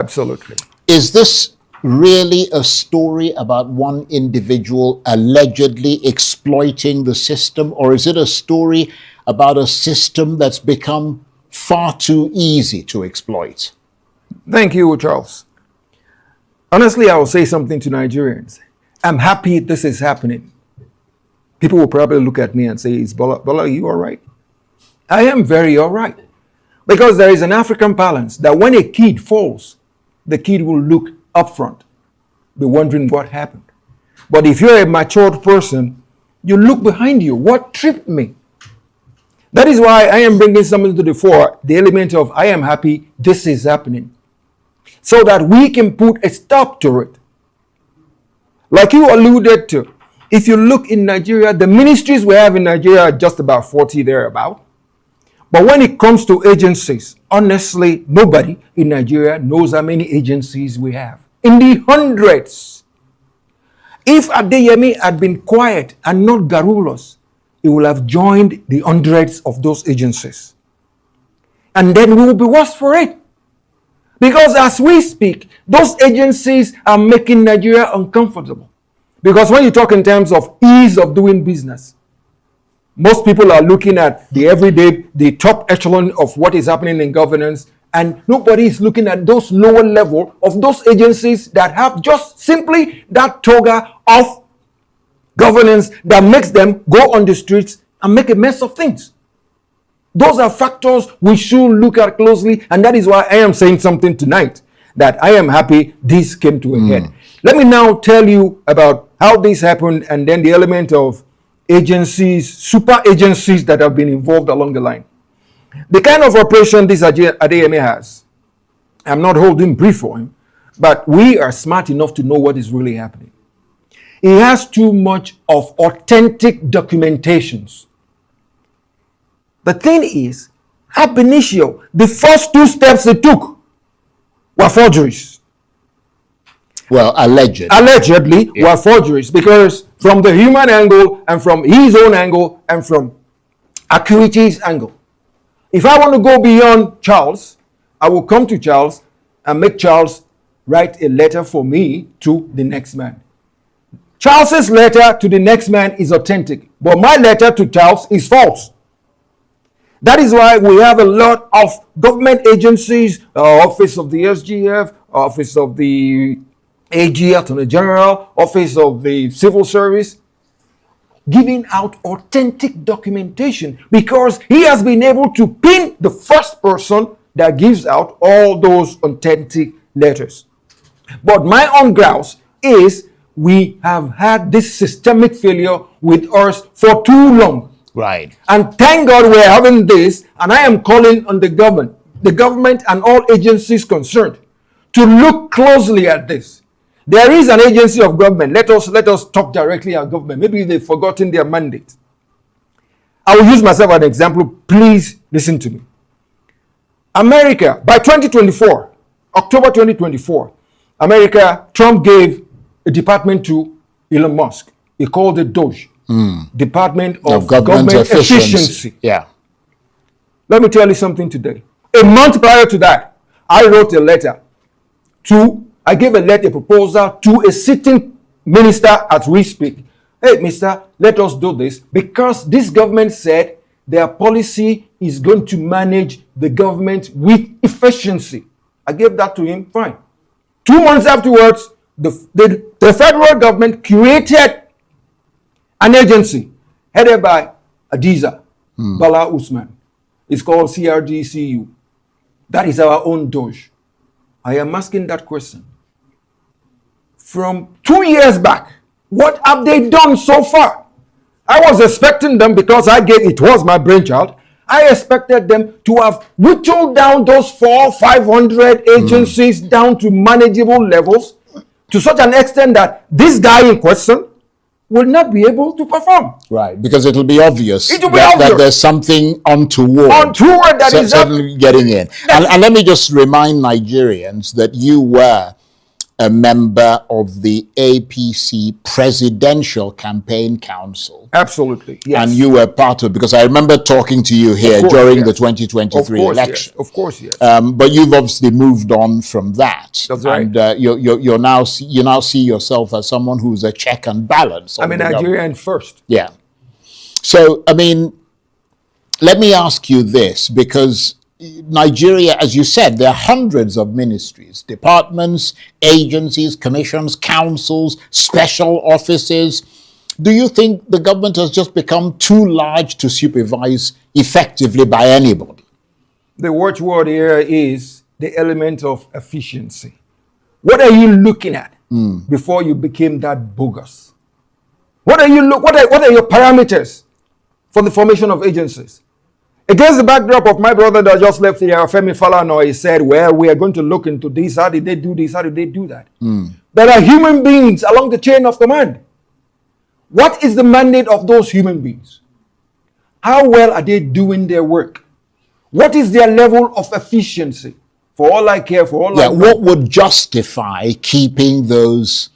Absolutely. Is this really a story about one individual allegedly exploiting the system, or is it a story about a system that's become far too easy to exploit? Thank you, Charles. Honestly, I will say something to Nigerians. I'm happy this is happening. People will probably look at me and say, "Is Bola, are you all right?" I am very all right. Because there is an African balance that when a kid falls, the kid will look up front, be wondering what happened. But if you're a matured person, you look behind you. What tripped me? That is why I am bringing something to the fore, the element of I am happy this is happening, so that we can put a stop to it. Like you alluded to, if you look in Nigeria, the ministries we have in Nigeria are just about 40 thereabout. But when it comes to agencies, honestly, nobody in Nigeria knows how many agencies we have. In the hundreds. If Adeyemi had been quiet and not garrulous, he will have joined the hundreds of those agencies. And then we will be worse for it. Because as we speak, those agencies are making Nigeria uncomfortable. Because when you talk in terms of ease of doing business, most people are looking at the everyday, the top echelon of what is happening in governance, and nobody is looking at those lower level of those agencies that have just simply that toga of governance that makes them go on the streets and make a mess of things. Those are factors we should look at closely, and that is why I am saying something tonight that I am happy this came to a head. Let me now tell you about how this happened, and then the element of agencies, super agencies that have been involved along the line. The kind of operation this Adeyemi has, I'm not holding brief for him, but we are smart enough to know what is really happening. He has too much of authentic documentations. The thing is, ab initio, the first two steps he took were forgeries. Well, allegedly were forgeries, because from the human angle and from his own angle and from Acuity's angle, if I want to go beyond Charles, I will come to Charles and make Charles write a letter for me to the next man. Charles's letter to the next man is authentic, but my letter to Charles is false. That is why we have a lot of government agencies, Office of the SGF, Office of the AG, Attorney General, Office of the Civil Service, giving out authentic documentation, because he has been able to pin the first person that gives out all those authentic letters. But my own grouse is we have had this systemic failure with us for too long. Right. And thank God we're having this, and I am calling on the government and all agencies concerned to look closely at this. There is an agency of government. Let us talk directly at government. Maybe they've forgotten their mandate. I will use myself as an example. Please listen to me. America, by 2024, October 2024, America, Trump gave a department to Elon Musk. He called it DOGE. Department of Government Efficiency. Yeah. Let me tell you something today. A month prior to that, I wrote a letter I gave a proposal to a sitting minister as we speak. Hey, mister, let us do this, because this government said their policy is going to manage the government with efficiency. I gave that to him, fine. 2 months afterwards, the federal government created an agency headed by Adiza Bala Usman. It's called CRDCU. That is our own DOGE. I am asking that question. From 2 years back, what have they done so far? I was expecting them, because it was my brainchild, I expected them to have whittled down those 400-500 agencies down to manageable levels, to such an extent that this guy in question will not be able to perform. Right, because it'll be obvious, that there's something untoward that is certainly getting in. And let me just remind Nigerians that you were a member of the APC Presidential Campaign Council. Absolutely, yes. And you were part of, because I remember talking to you here during the 2023 election. Yes. Of course, yes. But you've obviously moved on from that. That's right. And you now see yourself as someone who's a check and balance. I'm a Nigerian first. Yeah. So, I mean, let me ask you this, because Nigeria, as you said, there are hundreds of ministries, departments, agencies, commissions, councils, special offices. Do you think the government has just become too large to supervise effectively by anybody? The watchword here is the element of efficiency. What are you looking at before you became that bogus? What are your parameters for the formation of agencies? Against the backdrop of my brother that just left here, Femi Falana, he said, well, we are going to look into this. How did they do this? How did they do that? There are human beings along the chain of command. What is the mandate of those human beings? How well are they doing their work? What is their level of efficiency? For all I care, for all I know. What would justify keeping those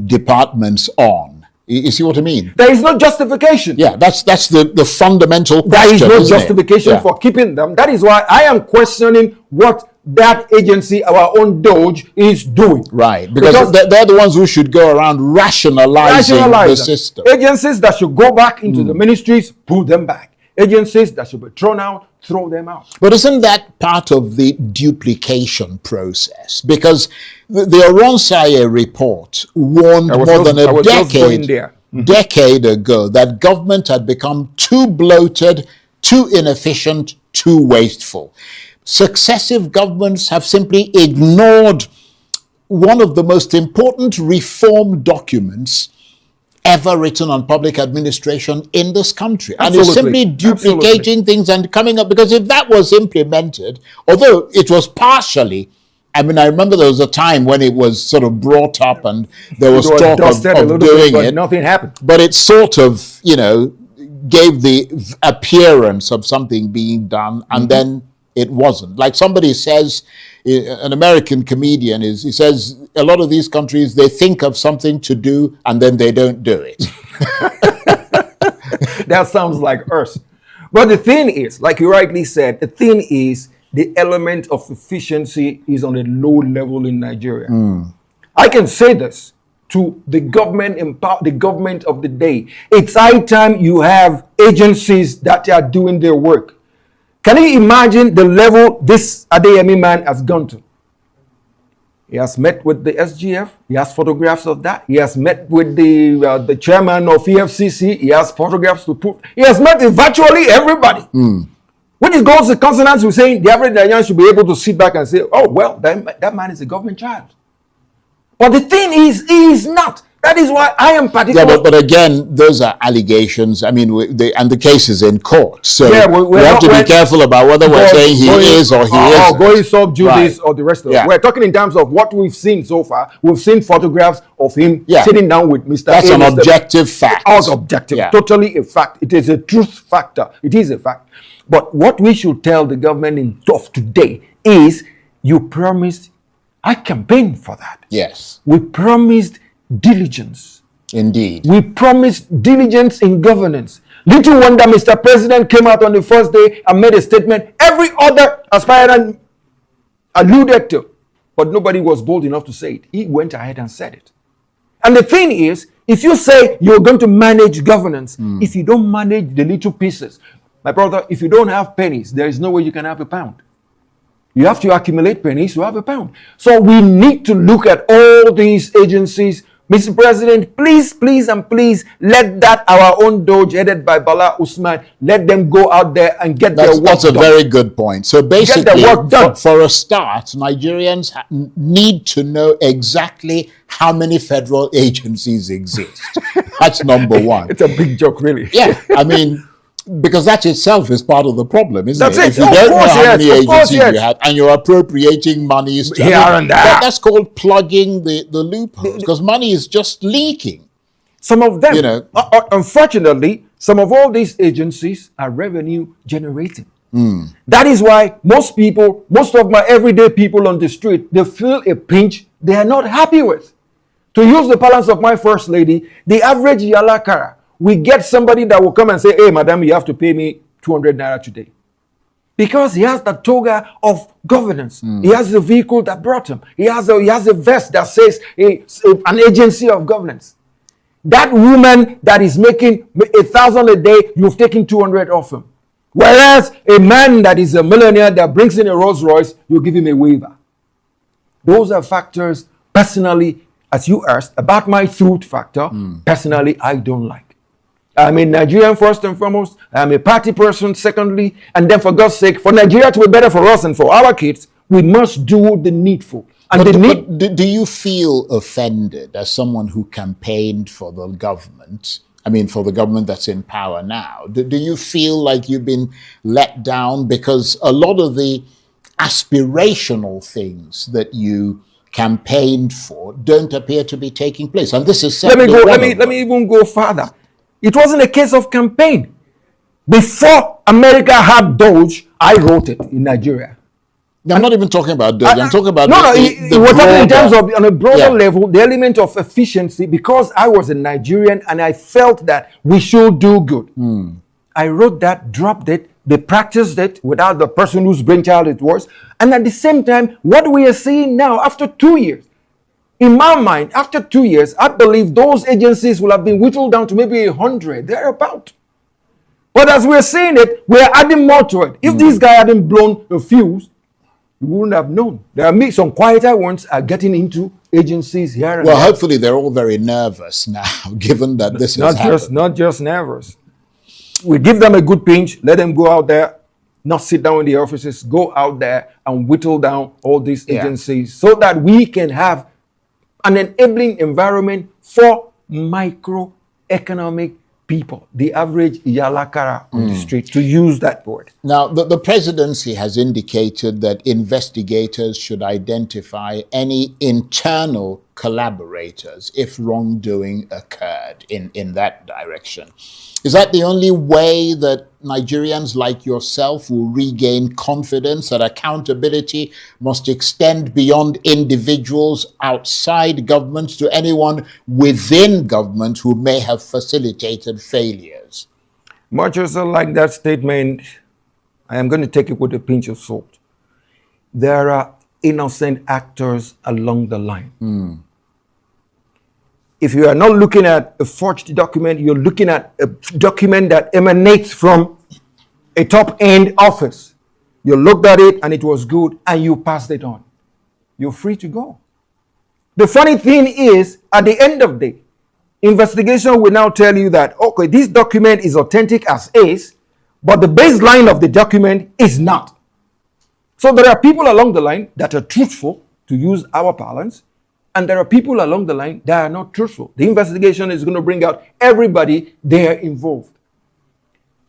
departments on? You see what I mean? There is no justification. Yeah, that's the fundamental question. There is no justification for keeping them. That is why I am questioning what that agency, our own Doge, is doing. Right, because they're the ones who should go around rationalizing the system. Agencies that should go back into the ministries, pull them back. Agencies that should be thrown out, throw them out. But isn't that part of the duplication process? Because the Oronsaye report warned more than a decade ago that government had become too bloated, too inefficient, too wasteful. Successive governments have simply ignored one of the most important reform documents ever written on public administration in this country. And it's simply duplicating things and coming up, because if that was implemented, although it was partially, I mean, I remember there was a time when it was sort of brought up and there was talk of doing it. Nothing happened. But it sort of, gave the appearance of something being done, and then it wasn't. Like somebody says, an American comedian he says, a lot of these countries, they think of something to do and then they don't do it. That sounds like us. But the thing is, like you rightly said, the thing is the element of efficiency is on a low level in Nigeria. I can say this to the government of the day. It's high time you have agencies that are doing their work. Can you imagine the level this Adeyemi man has gone to? He has met with the SGF. He has photographs of that. He has met with the chairman of EFCC. He has photographs to put. He has met with virtually everybody. When it goes to consonance with saying the average Nigerian should be able to sit back and say, oh, well, that man is a government child. But the thing is, he is not. That is why I am particular. Yeah, but again, those are allegations. I mean, and the case is in court. So we have to be careful about whether we're saying he is or he isn't. Or going sub judice or the rest of it. We're talking in terms of what we've seen so far. We've seen photographs of him sitting down with Mr. That's an objective fact. It's objective. Totally a fact. It is a truth factor. It is a fact. But what we should tell the government of today is, you promised, I campaigned for that. Yes. We promised diligence. Indeed. We promised diligence in governance. Little wonder Mr. President came out on the first day and made a statement every other aspirant alluded to, but nobody was bold enough to say it. He went ahead and said it. And the thing is, if you say you're going to manage governance, if you don't manage the little pieces, my brother, if you don't have pennies, there is no way you can have a pound. You have to accumulate pennies to have a pound. So we need to look at all these agencies. Mr. President, please, please, and please let that our own Doge headed by Bala Usman, let them go out there and get their work done. That's a very good point. So basically, for a start, Nigerians need to know exactly how many federal agencies exist. That's number one. It's a big joke, really. Yeah, I mean, because that itself is part of the problem, isn't it? If you don't know how many agencies you have, and you're appropriating monies to here and there, that's called plugging the loopholes, because money is just leaking. Some of them, unfortunately, some of all these agencies are revenue generating. That is why most of my everyday people on the street, they feel a pinch they are not happy with. To use the balance of my first lady, the average Yalakara, we get somebody that will come and say, hey, madam, you have to pay me 200 naira today. Because he has the toga of governance. He has the vehicle that brought him. He has a vest that says an agency of governance. That woman that is making 1,000 a day, you've taken 200 off him. Whereas a man that is a millionaire that brings in a Rolls Royce, you give him a waiver. Those are factors, personally, as you asked, about my truth factor, personally, I don't like. I'm a Nigerian first and foremost. I'm a party person secondly. And then for God's sake, for Nigeria to be better for us and for our kids, we must do the needful. And but do you feel offended as someone who campaigned for the government? I mean, for the government that's in power now. Do you feel like you've been let down because a lot of the aspirational things that you campaigned for don't appear to be taking place? And this is let me even go further. It wasn't a case of campaign. Before America had Doge, I wrote it in Nigeria. I'm not even talking about Doge. I'm talking about we're talking in terms of on a broader level, the element of efficiency. Because I was a Nigerian and I felt that we should do good. I wrote that, dropped it. They practiced it without the person whose brainchild it was. And at the same time, what we are seeing now after 2 years. In my mind, after 2 years, I believe those agencies will have been whittled down to maybe 100, thereabout. But as we're seeing it, we're adding more to it. If this guy hadn't blown a fuse, we wouldn't have known. There are some quieter ones are getting into agencies here and there. Well, hopefully they're all very nervous now, given that this has happened. Not just nervous. We give them a good pinch, let them go out there, not sit down in the offices, go out there and whittle down all these agencies so that we can have an enabling environment for microeconomic people, the average Yalakara on the street, to use that word. Now, the presidency has indicated that investigators should identify any internal collaborators if wrongdoing occurred in that direction. Is that the only way that Nigerians like yourself will regain confidence that accountability must extend beyond individuals outside government to anyone within government who may have facilitated failures? Much as I like that statement, I am going to take it with a pinch of salt. There are innocent actors along the line. If you are not looking at a forged document, you're looking at a document that emanates from a top-end office. You looked at it and it was good and you passed it on. You're free to go. The funny thing is, at the end of the day, investigation will now tell you that, okay, this document is authentic as is, but the baseline of the document is not. So there are people along the line that are truthful, to use our parlance, and there are people along the line that are not truthful. The investigation is going to bring out everybody there involved.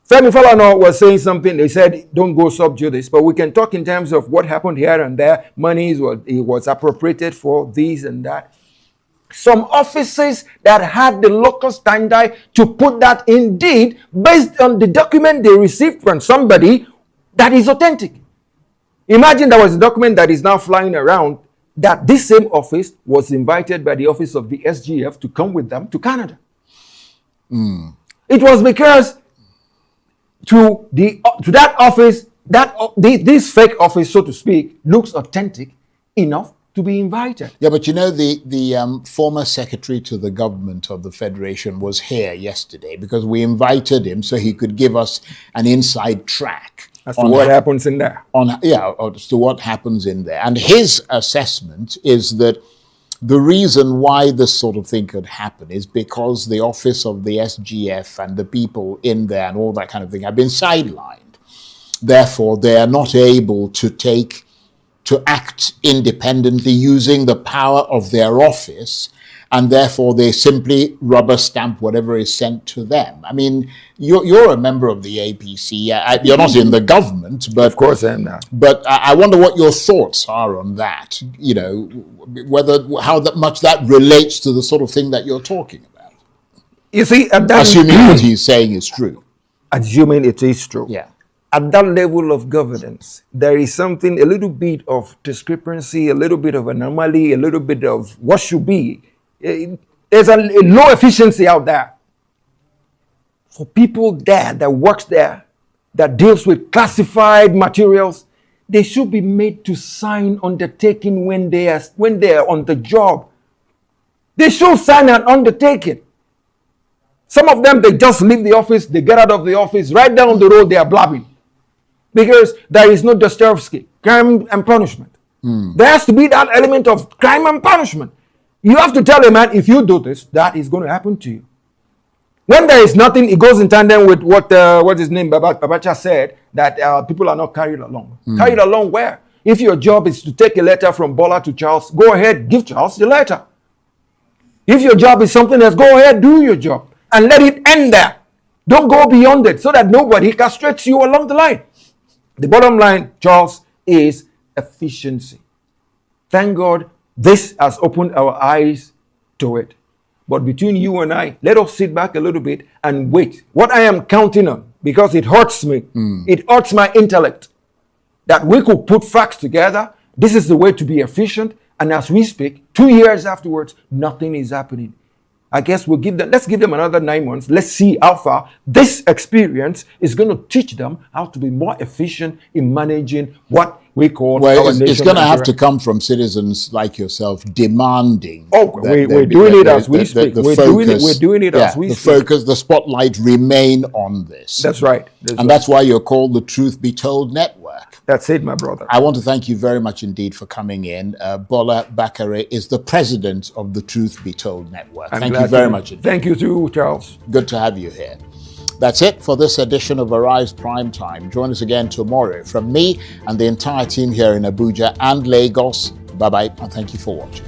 Femi Falana was saying something. They said, don't go sub judice, but we can talk in terms of what happened here and there. Money was appropriated for this and that. Some offices that had the local standard to put that indeed based on the document they received from somebody that is authentic. Imagine there was a document that is now flying around that this same office was invited by the office of the SGF to come with them to Canada. It was because to that office, this fake office, so to speak, looks authentic enough to be invited. Yeah, but you know, the former secretary to the government of the Federation was here yesterday because we invited him so he could give us an inside track as to what happens in there. As to what happens in there. And his assessment is that the reason why this sort of thing could happen is because the office of the SGF and the people in there and all that kind of thing have been sidelined. Therefore, they are not able to act independently using the power of their office, and therefore they simply rubber stamp whatever is sent to them. I mean, you're a member of the APC. You're not in the government, but of course I am not. But I wonder what your thoughts are on that. You know, how much that relates to the sort of thing that you're talking about. You see, assuming what he's saying is true. Assuming it is true. Yeah. at that level of governance, there is something, a little bit of discrepancy, a little bit of anomaly, a little bit of what should be. There's a low efficiency out there. For people there that works there, that deals with classified materials, they should be made to sign undertaking when they are on the job. They should sign an undertaking. Some of them, they just leave the office, they get out of the office, right down the road, they are blabbing. Because there is no Dostoevsky, crime and punishment. There has to be that element of crime and punishment. You have to tell a man, if you do this, that is going to happen to you. When there is nothing, it goes in tandem with what his name, Babacha said, that people are not carried along. Carried along where? If your job is to take a letter from Bola to Charles, go ahead, give Charles the letter. If your job is something else, go ahead, do your job. And let it end there. Don't go beyond it so that nobody castrates you along the line. The bottom line, Charles, is efficiency. Thank God this has opened our eyes to it. But between you and I, let us sit back a little bit and wait. What I am counting on, because it hurts me, it hurts my intellect, that we could put facts together. This is the way to be efficient. And as we speak, 2 years afterwards, nothing is happening. I guess let's give them another 9 months. Let's see how far this experience is going to teach them how to be more efficient in managing what we call our nation. It's going to have to come from citizens like yourself demanding. We're doing it as we speak. We're doing it as we speak. The focus, the spotlight remain on this. That's right. That's why you're called the Truth Be Told Network. That's it, my brother. I want to thank you very much indeed for coming in. Bola Bakare is the president of the Truth Be Told Network. Thank you very much indeed. Thank you too, Charles. Good to have you here. That's it for this edition of Arise Prime Time. Join us again tomorrow. From me and the entire team here in Abuja and Lagos, bye-bye and thank you for watching.